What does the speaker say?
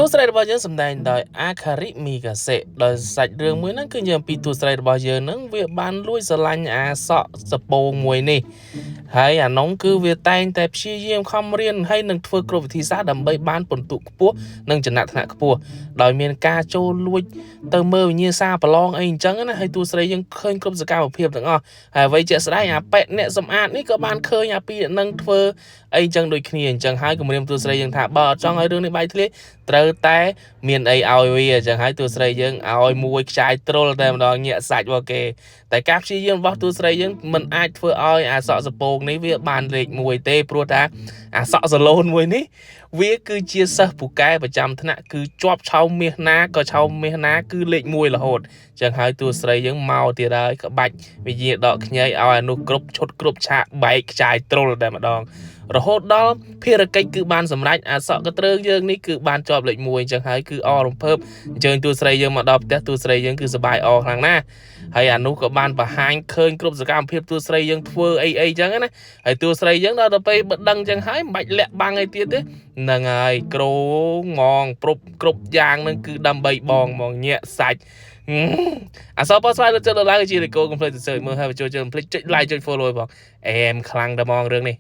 ទស្សនៈរបស់យើងសម្ដែងដោយអាខារិមីកាសេដោយសាច់រឿងមួយហ្នឹងគឺយើងពីទស្សនៈរបស់យើងហ្នឹងវាបានលួចស្រឡាញ់អាសក់សពងមួយនេះហើយអានងគឺវាតែងតែព្យាយាមខំរៀនហើយនឹងធ្វើគ្រប់វិធីសាស្ត្រដើម្បីបានពិន្ទុខ្ពស់និងចំណាត់ថ្នាក់ខ្ពស់ដោយមានការចូលលួចទៅមើលវិញ្ញាសាប្រឡងអីអញ្ចឹងណាហើយតួស្រីយើងឃើញគ្រប់សកម្មភាពទាំងអស់ហើយអ្វីជាក់ស្ដែងអាប៉ែតអ្នកសម្អាតនេះក៏បានឃើញអាពីនឹងធ្វើអីអញ្ចឹងដូចគ្នាអញ្ចឹងហើយគម្រាមតួស្រីយើងថាបើអត់ចង់ឲ្យរឿងនេះបែកធ្លាយត្រូវតែមានអីឲ្យវាអញ្ចឹងហើយតួស្រីយើងឲ្យមួយខ្ចាយទ្រុលតែម្ដងញាក់សាច់របស់គេតែការព្យាយាមរបស់តួស្រីយើងមិនអាចធ្វើឲ្យអាសក់សពងនេះវាបានលេខ1ទេព្រោះថាអាសក់សឡូនមួយនេះវាគឺជាសិស្សពូកែប្រចាំថ្នាក់គឺជាប់ឆោមមាសណាក៏ឆោមមាសណាគឺលេខ1រហូតអញ្ចឹងហើយតួស្រីយើងមកទៀតហើយក្បាច់វិញ្ញាដកខ្ញីឲ្យអានោះគ្រប់ឈុតគ្រប់ឆាកបែកខ្ចាយទ្រុលតែម្ដងរហូតដល់ភារកិច្ចគឺបានសម្រេចអាសក់កត្រើងយើងនេះគឺបានជាប់លេខ1អញ្ចឹងហើយគឺអរំភើបអញ្ជើញតួស្រីយើងមកដល់ផ្ទះតួស្រីយើងគឺសប្បាយអរខ្លាំងណាស់ហើយអានោះក៏បានបង្ហាញឃើញគ្រប់សកម្មភាពតួស្រីយើងធ្វើអីអញ្ចឹងណាហើយតួស្រីយើងដល់ទៅពេលបដឹងអញ្ចឹងហើយមិនបាច់លាក់បាំងអីទៀតទេហ្នឹងហើយក្រងហ្មងគ្រប់យ៉ាងហ្នឹងគឺដើម្បីបងហ្មងញាក់សាច់អសប៉ស្វាយលើចុច like ជារីកូកុំភ្លេចទៅមើលហើយចូលចុច like ចុច follow ផងអែមខ្លាំងតែហ្មងរឿងនេះ